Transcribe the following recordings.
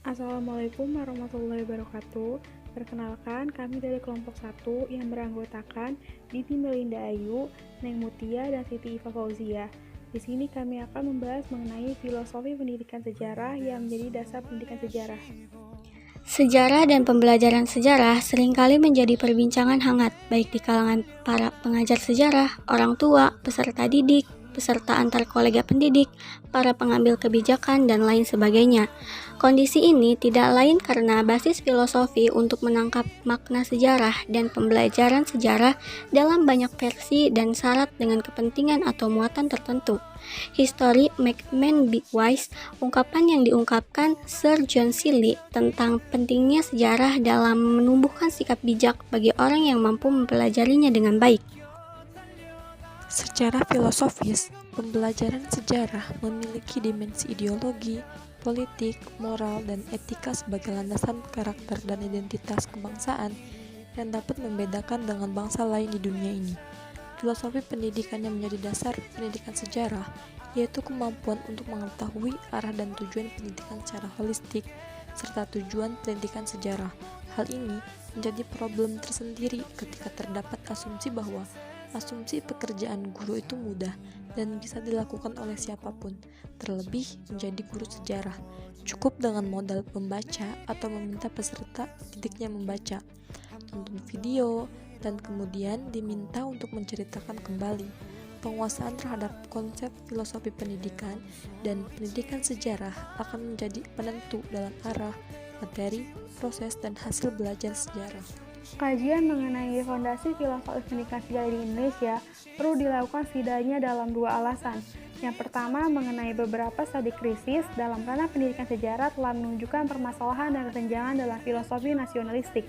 Assalamualaikum warahmatullahi wabarakatuh. Perkenalkan, kami dari kelompok 1 yang beranggotakan Dini Melinda Ayu, Neng Mutia, dan Siti Iva Fauzia. Di sini kami akan membahas mengenai filosofi pendidikan sejarah yang menjadi dasar pendidikan sejarah. Sejarah dan pembelajaran sejarah seringkali menjadi perbincangan hangat, baik di kalangan para pengajar sejarah, orang tua, peserta didik, peserta antar kolega pendidik, para pengambil kebijakan, dan lain sebagainya. Kondisi ini tidak lain karena basis filosofi untuk menangkap makna sejarah dan pembelajaran sejarah dalam banyak versi dan syarat dengan kepentingan atau muatan tertentu. History make men be wise, ungkapan yang diungkapkan Sir John Seeley tentang pentingnya sejarah dalam menumbuhkan sikap bijak bagi orang yang mampu mempelajarinya dengan baik. Secara filosofis, pembelajaran sejarah memiliki dimensi ideologi, politik, moral, dan etika sebagai landasan karakter dan identitas kebangsaan yang dapat membedakan dengan bangsa lain di dunia ini. Filosofi pendidikan yang menjadi dasar pendidikan sejarah yaitu kemampuan untuk mengetahui arah dan tujuan pendidikan secara holistik serta tujuan pendidikan sejarah. Hal ini menjadi problem tersendiri ketika terdapat asumsi bahwa asumsi pekerjaan guru itu mudah dan bisa dilakukan oleh siapapun, terlebih menjadi guru sejarah. Cukup dengan modal membaca atau meminta peserta didiknya membaca, tonton video, dan kemudian diminta untuk menceritakan kembali. Penguasaan terhadap konsep filosofi pendidikan dan pendidikan sejarah akan menjadi penentu dalam arah, materi, proses, dan hasil belajar sejarah. Kajian mengenai fondasi filosofi pendidikan sejarah di Indonesia perlu dilakukan setidaknya dalam 2 alasan. Yang pertama, mengenai beberapa studi krisis dalam ranah pendidikan sejarah telah menunjukkan permasalahan dan kesenjangan dalam filosofi nasionalistik.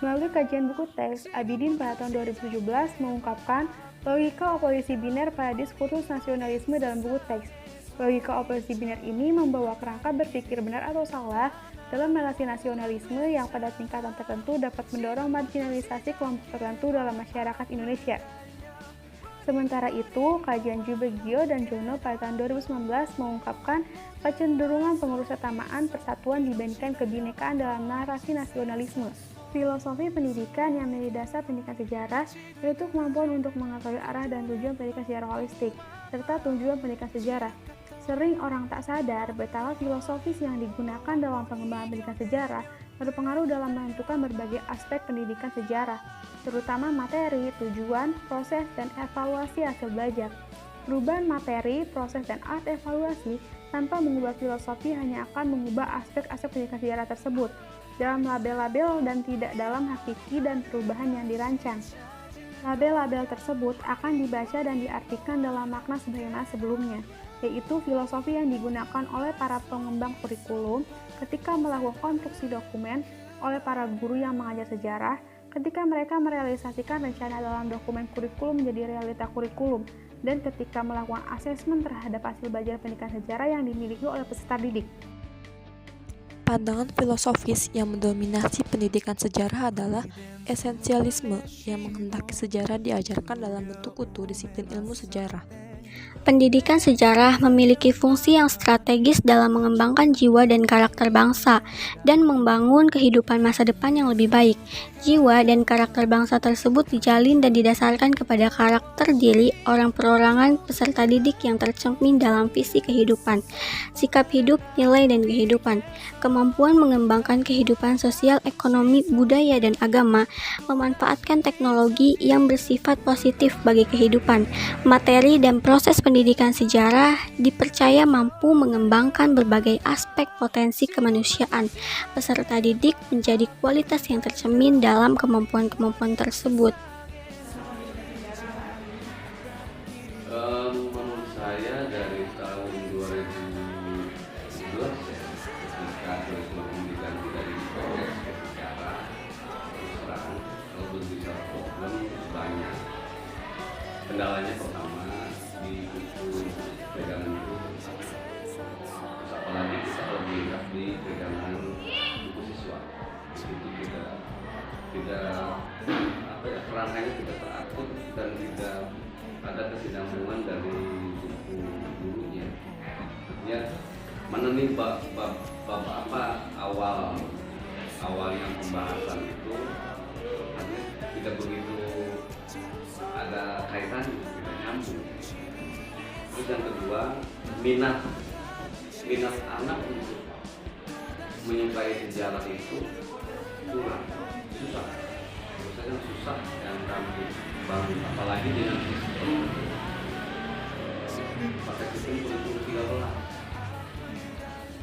Melalui kajian buku teks, Abidin pada tahun 2017 mengungkapkan logika oposisi biner pada diskursus nasionalisme dalam buku teks. Logika oposisi biner ini membawa kerangka berpikir benar atau salah dalam relasi nasionalisme yang pada tingkatan tertentu dapat mendorong marginalisasi kelompok tertentu dalam masyarakat Indonesia. Sementara itu, kajian Jubegio dan Jono pada tahun 2019 mengungkapkan kecenderungan pengurusutamaan persatuan dibandingkan kebinekaan dalam narasi nasionalisme. Filosofi pendidikan yang menjadi dasar pendidikan sejarah yaitu kemampuan untuk mengetahui arah dan tujuan pendidikan secara holistik, serta tujuan pendidikan sejarah. Sering orang tak sadar betapa filosofis yang digunakan dalam pengembangan pendidikan sejarah berpengaruh dalam menentukan berbagai aspek pendidikan sejarah, terutama materi, tujuan, proses, dan evaluasi hasil belajar. Perubahan materi, proses, dan art evaluasi tanpa mengubah filosofi hanya akan mengubah aspek-aspek pendidikan sejarah tersebut dalam label-label dan tidak dalam hakiki dan perubahan yang dirancang. Label-label tersebut akan dibaca dan diartikan dalam makna sebagaimana sebelumnya, yaitu filosofi yang digunakan oleh para pengembang kurikulum ketika melakukan konstruksi dokumen, oleh para guru yang mengajar sejarah, ketika mereka merealisasikan rencana dalam dokumen kurikulum menjadi realita kurikulum, dan ketika melakukan asesmen terhadap hasil belajar pendidikan sejarah yang dimiliki oleh peserta didik. Pandangan filosofis yang mendominasi pendidikan sejarah adalah esensialisme yang menghendaki sejarah diajarkan dalam bentuk utuh disiplin ilmu sejarah. Pendidikan sejarah memiliki fungsi yang strategis dalam mengembangkan jiwa dan karakter bangsa dan membangun kehidupan masa depan yang lebih baik. Jiwa dan karakter bangsa tersebut dijalin dan didasarkan kepada karakter diri orang perorangan peserta didik yang tercermin dalam visi kehidupan, sikap hidup, nilai, dan kehidupan. Kemampuan mengembangkan kehidupan sosial, ekonomi, budaya, dan agama, memanfaatkan teknologi yang bersifat positif bagi kehidupan, materi, dan proses pendidikan sejarah dipercaya mampu mengembangkan berbagai aspek potensi kemanusiaan peserta didik menjadi kualitas yang tercermin dalam kemampuan-kemampuan tersebut. Menurut saya dari tahun 2011 ya, ketika kurikulum pendidikan tidak diproses secara terus terang, kalau berbicara problem banyak. Kendalanya pertama di buku pegangan itu, apalagi kita kalau melihat di pegangan buku siswa itu tidak kerangkanya tidak teratur dan tidak ada kesinambungan dari buku gurunya. Ya, mengenai bab apa awal awalnya pembahasan itu tidak begitu ada kaitan, tidak nyambung. Terus yang kedua, minat anak untuk menyukai sejarah itu kurang, susah yang kami bangun, apalagi dengan sistem pakai sistem kurikulum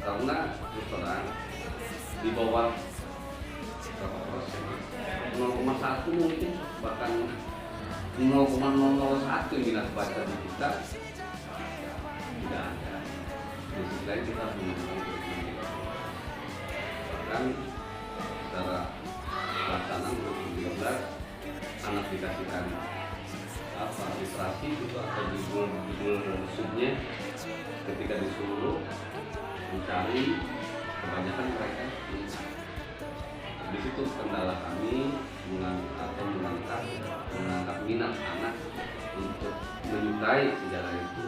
13, karena terus terang di bawah berapa persen, 0,1 mungkin, bahkan 0,001 minat baca di kita tidak ada. Di sisi lain kita menggunakan kurikulum 13, bahkan secara pelaksanaan kurikulum 13 anak dikasihkan literasi itu atau judul subnya, ketika disuruh mencari, kebanyakan mereka di situ kendala kami mengangkat minat anak untuk menyukai sejarah itu.